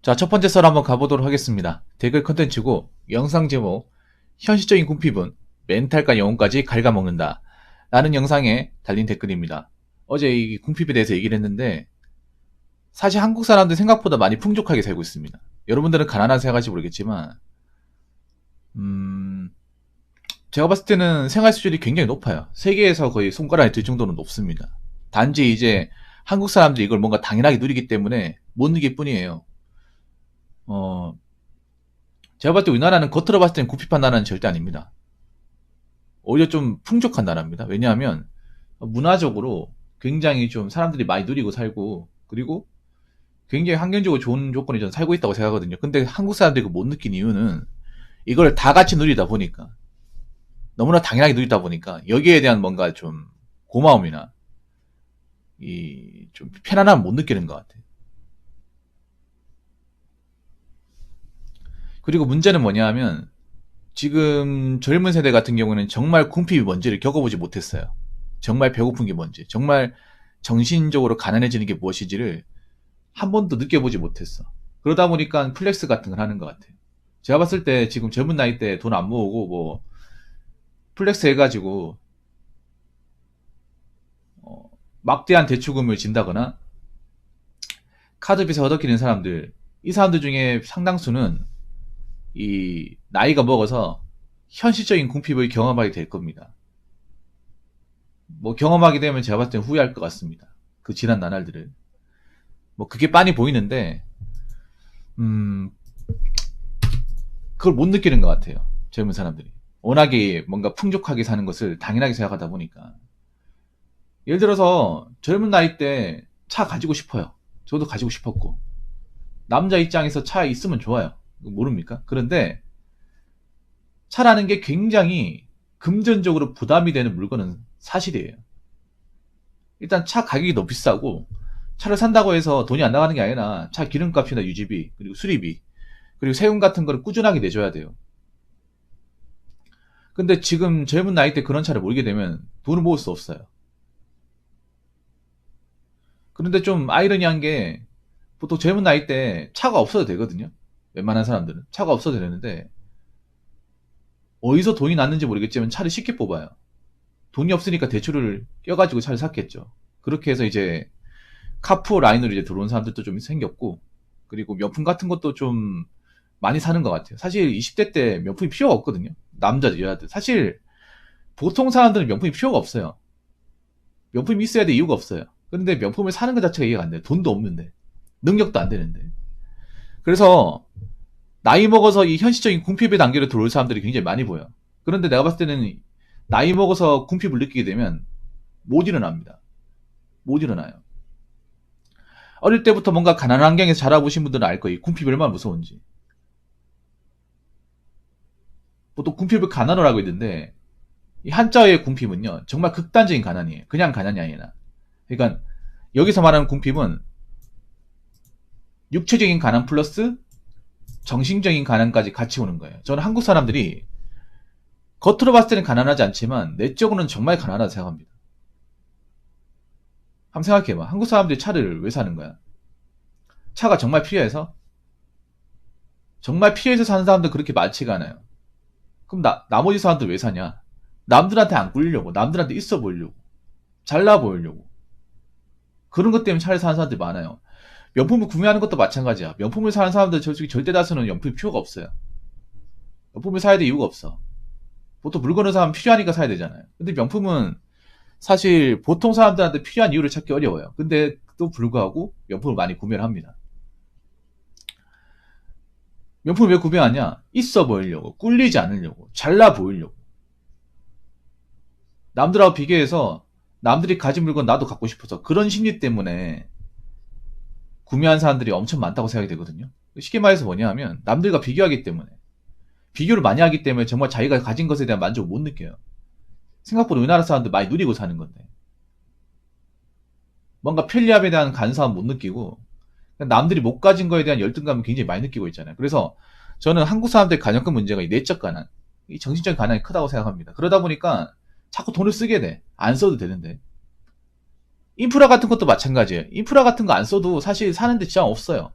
자, 첫 번째 썰 한번 가보도록 하겠습니다. 댓글 컨텐츠고 영상 제목 현실적인 궁핍은 멘탈과 영혼까지 갉아먹는다 라는 영상에 달린 댓글입니다. 어제 이 궁핍에 대해서 얘기를 했는데 사실 한국 사람들 생각보다 많이 풍족하게 살고 있습니다. 여러분들은 가난한 생각할지 모르겠지만 제가 봤을 때는 생활 수준이 굉장히 높아요. 세계에서 거의 손가락에 들 정도로 높습니다. 단지 이제 한국 사람들이 이걸 뭔가 당연하게 누리기 때문에 못 누릴 뿐이에요. 제가 봤을 때 우리나라는 겉으로 봤을 때는 궁핍한 나라는 절대 아닙니다. 오히려 좀 풍족한 나라입니다. 왜냐하면 문화적으로 굉장히 좀 사람들이 많이 누리고 살고 그리고 굉장히 환경적으로 좋은 조건에 전 살고 있다고 생각하거든요. 근데 한국 사람들이 그걸 못 느낀 이유는 이걸 다 같이 누리다 보니까 너무나 당연하게 누리다 보니까 여기에 대한 뭔가 좀 고마움이나 이 좀 편안함을 못 느끼는 것 같아요. 그리고 문제는 뭐냐 하면 지금 젊은 세대 같은 경우는 정말 궁핍이 뭔지를 겪어보지 못했어요. 정말 배고픈 게 뭔지, 정말 정신적으로 가난해지는 게 무엇인지를 한 번도 느껴보지 못했어. 그러다 보니까 플렉스 같은 걸 하는 것 같아요. 제가 봤을 때 지금 젊은 나이 때 돈 안 모으고 뭐 플렉스 해가지고 막대한 대출금을 진다거나 카드빚에 허덕이는 사람들, 이 사람들 중에 상당수는 이 나이가 먹어서 현실적인 궁핍을 경험하게 될 겁니다. 뭐 경험하게 되면 제가 봤을 땐 후회할 것 같습니다. 그 지난 나날들을. 뭐 그게 빤히 보이는데 그걸 못 느끼는 것 같아요. 젊은 사람들이. 워낙에 뭔가 풍족하게 사는 것을 당연하게 생각하다 보니까. 예를 들어서 젊은 나이 때 차 가지고 싶어요. 저도 가지고 싶었고. 남자 입장에서 차 있으면 좋아요. 모릅니까? 그런데 차라는 게 굉장히 금전적으로 부담이 되는 물건은 사실이에요. 일단 차 가격이 너무 비싸고 차를 산다고 해서 돈이 안 나가는 게 아니라 차 기름값이나 유지비 그리고 수리비 그리고 세금 같은 거를 꾸준하게 내줘야 돼요. 근데 지금 젊은 나이 때 그런 차를 몰게 되면 돈을 모을 수 없어요. 그런데 좀 아이러니한 게 보통 젊은 나이 때 차가 없어도 되거든요. 웬만한 사람들은 차가 없어도 되는데 어디서 돈이 났는지 모르겠지만 차를 쉽게 뽑아요. 돈이 없으니까 대출을 껴가지고 차를 샀겠죠. 그렇게 해서 이제 카푸어 라인으로 이제 들어온 사람들도 좀 생겼고 그리고 명품 같은 것도 좀 많이 사는 것 같아요. 사실 20대 때 명품이 필요가 없거든요. 남자들, 여자들. 사실 보통 사람들은 명품이 필요가 없어요. 명품이 있어야 될 이유가 없어요. 근데 명품을 사는 것 자체가 이해가 안 돼요. 돈도 없는데. 능력도 안 되는데. 그래서 나이 먹어서 이 현실적인 궁핍의 단계로 들어올 사람들이 굉장히 많이 보여. 그런데 내가 봤을 때는 나이 먹어서 궁핍을 느끼게 되면 못 일어납니다. 못 일어나요. 어릴 때부터 뭔가 가난한 환경에서 자라보신 분들은 알 거예요. 궁핍이 얼마나 무서운지. 보통 궁핍을 가난으로 알고 있는데 이 한자의 궁핍은요 정말 극단적인 가난이에요. 그냥 가난이 아니라. 그러니까 여기서 말하는 궁핍은 육체적인 가난 플러스 정신적인 가난까지 같이 오는 거예요. 저는 한국 사람들이 겉으로 봤을 때는 가난하지 않지만 내적으로는 정말 가난하다 생각합니다. 한번 생각해봐. 한국 사람들이 차를 왜 사는 거야? 차가 정말 필요해서? 정말 필요해서 사는 사람들 그렇게 많지가 않아요. 그럼 나머지 사람들 왜 사냐? 남들한테 안 꿀리려고, 남들한테 있어 보이려고, 잘나 보이려고. 그런 것 때문에 차를 사는 사람들이 많아요. 명품을 구매하는 것도 마찬가지야. 명품을 사는 사람들 솔직히 절대 다수는 명품이 필요가 없어요. 명품을 사야 될 이유가 없어. 보통 물건을 사면 필요하니까 사야 되잖아요. 근데 명품은 사실 보통 사람들한테 필요한 이유를 찾기 어려워요. 근데 또 불구하고 명품을 많이 구매를 합니다. 명품을 왜 구매하냐? 있어 보이려고, 꿀리지 않으려고, 잘나 보이려고. 남들하고 비교해서 남들이 가진 물건 나도 갖고 싶어서 그런 심리 때문에 구매한 사람들이 엄청 많다고 생각이 되거든요. 쉽게 말해서 뭐냐 하면 남들과 비교하기 때문에 비교를 많이 하기 때문에 정말 자기가 가진 것에 대한 만족을 못 느껴요. 생각보다 우리나라 사람들 많이 누리고 사는 건데 뭔가 편리함에 대한 간소함 못 느끼고 남들이 못 가진 거에 대한 열등감을 굉장히 많이 느끼고 있잖아요. 그래서 저는 한국 사람들의 가장 큰 문제가 이 내적 가난, 이 정신적 가난이 크다고 생각합니다. 그러다 보니까 자꾸 돈을 쓰게 돼. 안 써도 되는데. 인프라 같은 것도 마찬가지예요. 인프라 같은 거 안 써도 사실 사는데 지장 없어요.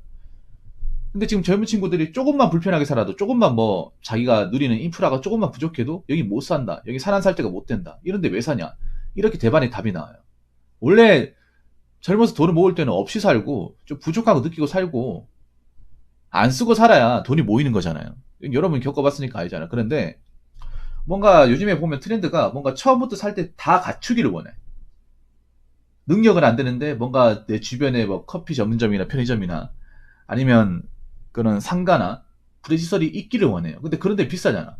근데 지금 젊은 친구들이 조금만 불편하게 살아도 조금만 뭐 자기가 누리는 인프라가 조금만 부족해도 여기 못 산다. 여기 살 안 살 데가 못 된다. 이런데 왜 사냐? 이렇게 대반의 답이 나와요. 원래 젊어서 돈을 모을 때는 없이 살고 좀 부족하고 느끼고 살고 안 쓰고 살아야 돈이 모이는 거잖아요. 여러분 겪어봤으니까 알잖아. 그런데 뭔가 요즘에 보면 트렌드가 뭔가 처음부터 살 때 다 갖추기를 원해. 능력은 안 되는데 뭔가 내 주변에 뭐 커피 전문점이나 편의점이나 아니면 그런 상가나 부대시설이 있기를 원해요. 근데 그런 데 비싸잖아.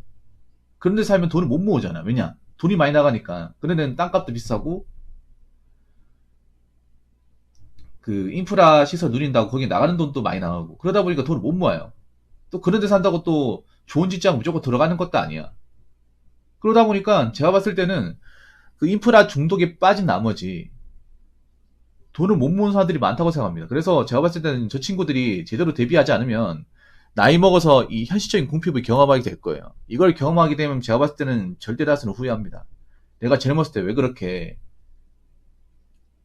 그런 데 살면 돈을 못 모으잖아. 왜냐? 돈이 많이 나가니까. 그런 데는 땅값도 비싸고 그 인프라 시설 누린다고 거기 나가는 돈도 많이 나가고 그러다 보니까 돈을 못 모아요. 또 그런 데 산다고 또 좋은 직장 무조건 들어가는 것도 아니야. 그러다 보니까 제가 봤을 때는 그 인프라 중독에 빠진 나머지 돈을 못 모으는 사람들이 많다고 생각합니다. 그래서 제가 봤을 때는 저 친구들이 제대로 대비하지 않으면 나이 먹어서 이 현실적인 궁핍을 경험하게 될 거예요. 이걸 경험하게 되면 제가 봤을 때는 절대 다수는 후회합니다. 내가 젊었을 때 왜 그렇게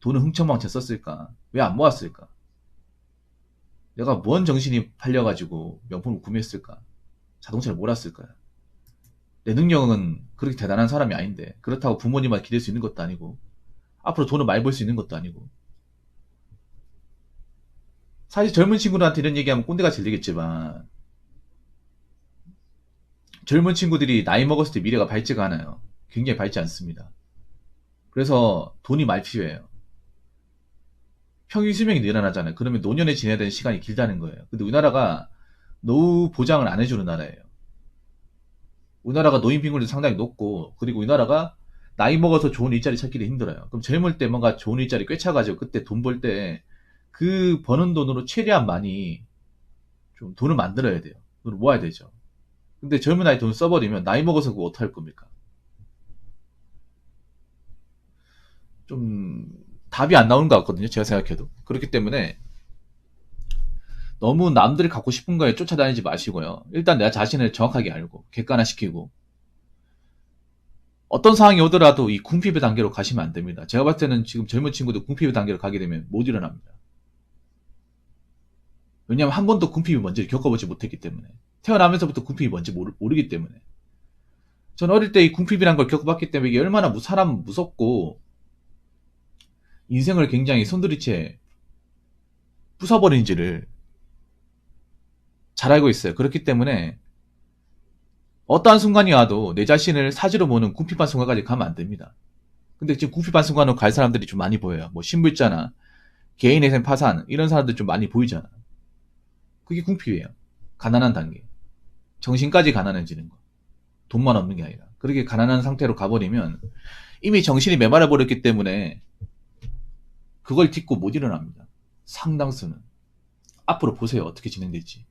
돈을 흥청망청 썼을까? 왜 안 모았을까? 내가 뭔 정신이 팔려가지고 명품을 구매했을까? 자동차를 몰았을까? 내 능력은 그렇게 대단한 사람이 아닌데 그렇다고 부모님한테 기댈 수 있는 것도 아니고 앞으로 돈을 많이 벌 수 있는 것도 아니고 사실 젊은 친구들한테 이런 얘기하면 꼰대가 질리겠지만 젊은 친구들이 나이 먹었을 때 미래가 밝지가 않아요. 굉장히 밝지 않습니다. 그래서 돈이 많이 필요해요. 평균 수명이 늘어나잖아요. 그러면 노년에 지내야 되는 시간이 길다는 거예요. 근데 우리나라가 노후 보장을 안 해주는 나라예요. 우리나라가 노인 빈곤率이 상당히 높고 그리고 우리나라가 나이 먹어서 좋은 일자리 찾기도 힘들어요. 그럼 젊을 때 뭔가 좋은 일자리 꿰차가지고 그때 돈 벌 때 그 버는 돈으로 최대한 많이 좀 돈을 만들어야 돼요. 돈을 모아야 되죠. 근데 젊은 나이 돈 써버리면 나이 먹어서 그거 어떡할 겁니까? 좀 답이 안 나오는 것 같거든요. 제가 생각해도. 그렇기 때문에 너무 남들이 갖고 싶은 거에 쫓아다니지 마시고요. 일단 내가 자신을 정확하게 알고 객관화시키고 어떤 상황이 오더라도 이 궁핍의 단계로 가시면 안 됩니다. 제가 봤을 때는 지금 젊은 친구들 궁핍의 단계로 가게 되면 못 일어납니다. 왜냐하면 한 번도 궁핍이 뭔지 겪어보지 못했기 때문에 태어나면서부터 궁핍이 뭔지 모르기 때문에 전 어릴 때 이 궁핍이란 걸 겪어봤기 때문에 이게 얼마나 사람 무섭고 인생을 굉장히 손들이채 부숴버리는지를 잘 알고 있어요. 그렇기 때문에 어떠한 순간이 와도 내 자신을 사지로 보는 궁핍한 순간까지 가면 안 됩니다. 근데 지금 궁핍한 순간으로 갈 사람들이 좀 많이 보여요. 뭐 신불자나 개인회생 파산 이런 사람들 좀 많이 보이잖아. 그게 궁핍이에요. 가난한 단계. 정신까지 가난해지는 거. 돈만 없는 게 아니라. 그렇게 가난한 상태로 가버리면 이미 정신이 메말라 버렸기 때문에 그걸 딛고 못 일어납니다. 상당수는. 앞으로 보세요. 어떻게 진행될지.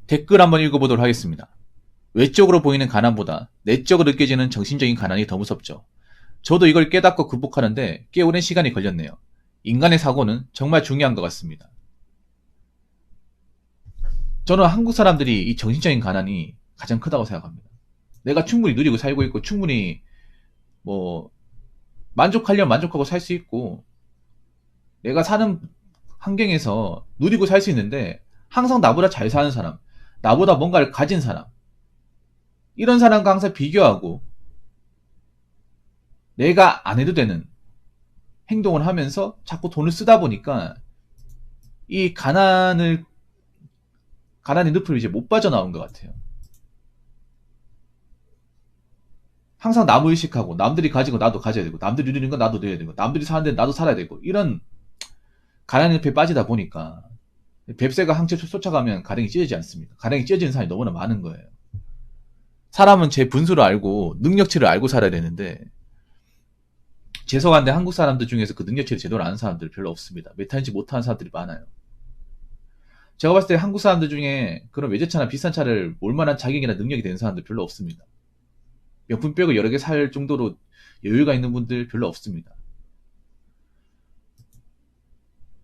댓글 한번 읽어보도록 하겠습니다. 외적으로 보이는 가난보다 내적으로 느껴지는 정신적인 가난이 더 무섭죠. 저도 이걸 깨닫고 극복하는데 꽤 오랜 시간이 걸렸네요. 인간의 사고는 정말 중요한 것 같습니다. 저는 한국 사람들이 이 정신적인 가난이 가장 크다고 생각합니다. 내가 충분히 누리고 살고 있고 충분히 뭐 만족하려면 만족하고 살 수 있고 내가 사는 환경에서 누리고 살 수 있는데 항상 나보다 잘 사는 사람, 나보다 뭔가를 가진 사람 이런 사람과 항상 비교하고 내가 안 해도 되는 행동을 하면서 자꾸 돈을 쓰다 보니까 이 가난의 늪을 이제 못 빠져나온 것 같아요. 항상 나무 의식하고 남들이 가지고 나도 가져야 되고 남들이 누리는 거 나도 누려야 되고 남들이 사는데 나도 살아야 되고 이런 가난의 늪에 빠지다 보니까 뱁새가 항체 쫓아가면 가랭이 찢어지지 않습니다. 가랭이 찢어지는 사람이 너무나 많은 거예요. 사람은 제 분수를 알고 능력치를 알고 살아야 되는데 죄송한데 한국 사람들 중에서 그 능력치를 제대로 아는 사람들 별로 없습니다. 메타인지 못하는 사람들이 많아요. 제가 봤을 때 한국 사람들 중에 그런 외제차나 비싼 차를 몰 만한 자격이나 능력이 되는 사람들 별로 없습니다. 명품백을 여러 개 살 정도로 여유가 있는 분들 별로 없습니다.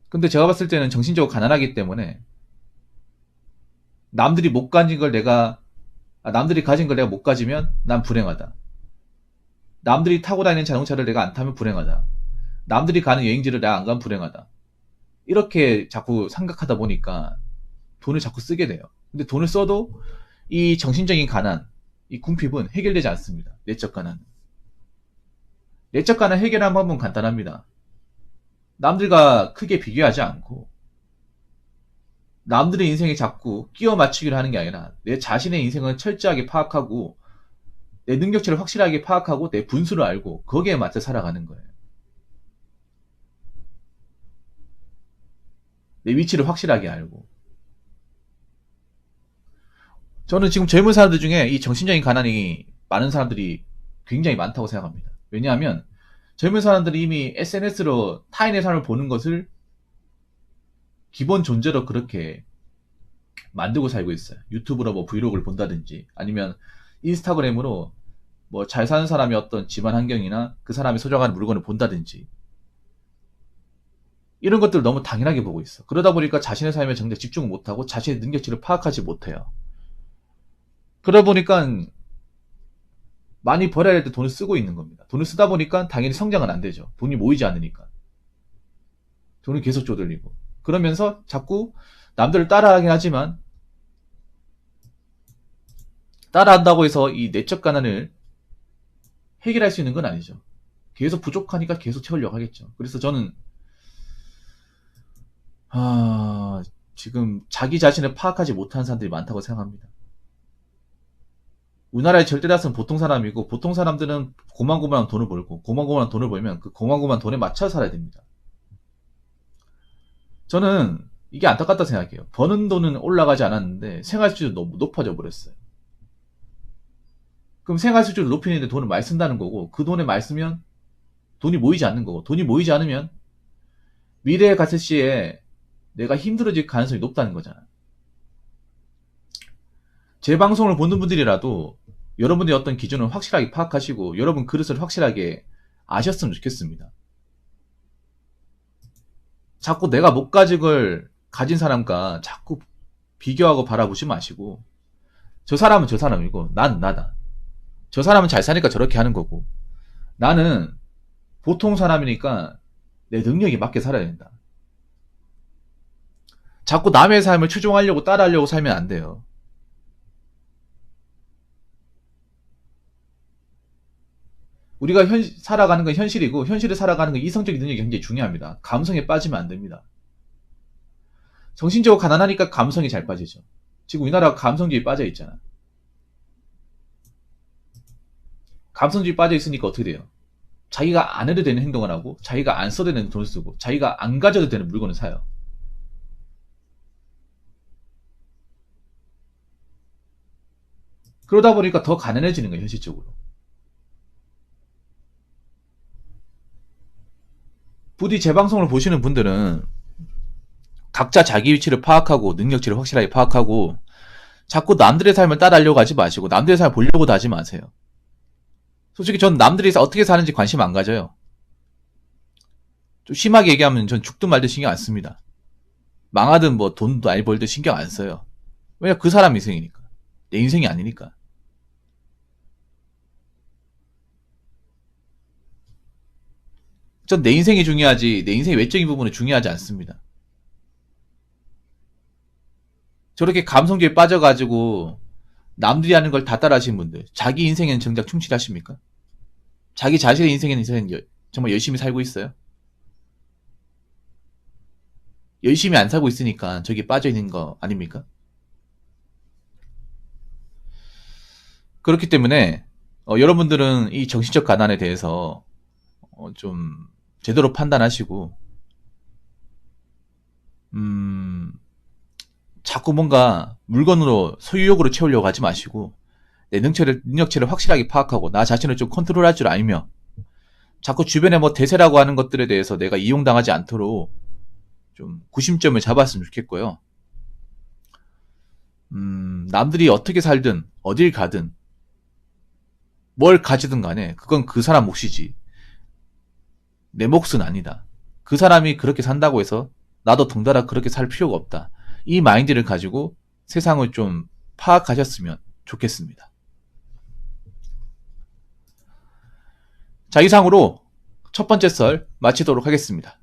근데 제가 봤을 때는 정신적으로 가난하기 때문에 남들이 못 가진 걸 남들이 가진 걸 내가 못 가지면 난 불행하다. 남들이 타고 다니는 자동차를 내가 안 타면 불행하다. 남들이 가는 여행지를 내가 안 가면 불행하다. 이렇게 자꾸 생각하다 보니까 돈을 자꾸 쓰게 돼요. 근데 돈을 써도 이 정신적인 가난, 이 궁핍은 해결되지 않습니다. 내적 가난. 내적 가난 해결하는 방법은 간단합니다. 남들과 크게 비교하지 않고 남들의 인생에 자꾸 끼워 맞추기를 하는 게 아니라 내 자신의 인생을 철저하게 파악하고 내 능력치를 확실하게 파악하고 내 분수를 알고 거기에 맞춰 살아가는 거예요. 내 위치를 확실하게 알고. 저는 지금 젊은 사람들 중에 이 정신적인 가난이 많은 사람들이 굉장히 많다고 생각합니다. 왜냐하면 젊은 사람들이 이미 SNS로 타인의 삶을 보는 것을 기본 존재로 그렇게 만들고 살고 있어요. 유튜브로 뭐 브이로그를 본다든지 아니면 인스타그램으로 뭐 잘 사는 사람의 어떤 집안 환경이나 그 사람이 소장하는 물건을 본다든지 이런 것들을 너무 당연하게 보고 있어. 그러다 보니까 자신의 삶에 정작 집중을 못하고 자신의 능력치를 파악하지 못해요. 그러다 보니까 많이 벌어야 할 때 돈을 쓰고 있는 겁니다. 돈을 쓰다 보니까 당연히 성장은 안 되죠. 돈이 모이지 않으니까. 돈을 계속 쪼들리고. 그러면서 자꾸 남들을 따라하긴 하지만 따라한다고 해서 이 내적 가난을 해결할 수 있는 건 아니죠. 계속 부족하니까 계속 채우려고 하겠죠. 그래서 저는 지금 자기 자신을 파악하지 못하는 사람들이 많다고 생각합니다. 우리나라의 절대 다수는 보통 사람이고 보통 사람들은 고만고만한 돈을 벌고 고만고만한 돈을 벌면 그 고만고만한 돈에 맞춰 살아야 됩니다. 저는 이게 안타깝다 생각해요. 버는 돈은 올라가지 않았는데 생활 수준이 너무 높아져 버렸어요. 그럼 생활 수준을 높이는데 돈을 많이 쓴다는 거고 그 돈에 많이 쓰면 돈이 모이지 않는 거고 돈이 모이지 않으면 미래에 갔을 시에 내가 힘들어질 가능성이 높다는 거잖아. 제 방송을 보는 분들이라도 여러분들의 어떤 기준을 확실하게 파악하시고 여러분 그릇을 확실하게 아셨으면 좋겠습니다. 자꾸 내가 못 가진 걸 가진 사람과 자꾸 비교하고 바라보지 마시고 저 사람은 저 사람이고 난 나다. 저 사람은 잘 사니까 저렇게 하는 거고 나는 보통 사람이니까 내 능력에 맞게 살아야 된다. 자꾸 남의 삶을 추종하려고 따라하려고 살면 안 돼요. 우리가 살아가는 건 현실이고 현실을 살아가는 건 이성적인 능력이 굉장히 중요합니다. 감성에 빠지면 안 됩니다. 정신적으로 가난하니까 감성이 잘 빠지죠. 지금 우리나라가 감성주의 빠져 있잖아. 감성주의 빠져 있으니까 어떻게 돼요? 자기가 안 해도 되는 행동을 하고 자기가 안 써도 되는 돈을 쓰고 자기가 안 가져도 되는 물건을 사요. 그러다 보니까 더 가난해지는 거예요, 현실적으로. 부디 제 방송을 보시는 분들은 각자 자기 위치를 파악하고 능력치를 확실하게 파악하고 자꾸 남들의 삶을 따라하려고 하지 마시고 남들의 삶을 보려고도 하지 마세요. 솔직히 전 남들이 어떻게 사는지 관심 안 가져요. 좀 심하게 얘기하면 전 죽든 말든 신경 안 씁니다. 망하든 뭐 돈도 많이 벌든 신경 안 써요. 왜냐 그 사람 인생이니까. 내 인생이 아니니까. 전 내 인생이 중요하지 내 인생의 외적인 부분은 중요하지 않습니다. 저렇게 감성주의에 빠져가지고 남들이 하는 걸 다 따라하시는 분들 자기 인생에는 정작 충실하십니까? 자기 자신의 인생에는 정말 열심히 살고 있어요? 열심히 안 살고 있으니까 저기 빠져있는 거 아닙니까? 그렇기 때문에 여러분들은 이 정신적 가난에 대해서 좀 제대로 판단하시고 자꾸 뭔가 물건으로 소유욕으로 채우려고 하지 마시고 내 능력치를 확실하게 파악하고 나 자신을 좀 컨트롤할 줄 알며 자꾸 주변에 뭐 대세라고 하는 것들에 대해서 내가 이용당하지 않도록 좀 구심점을 잡았으면 좋겠고요. 남들이 어떻게 살든 어딜 가든 뭘 가지든 간에 그건 그 사람 몫이지 내 몫은 아니다. 그 사람이 그렇게 산다고 해서 나도 덩달아 그렇게 살 필요가 없다. 이 마인드를 가지고 세상을 좀 파악하셨으면 좋겠습니다. 자, 이상으로 첫 번째 썰 마치도록 하겠습니다.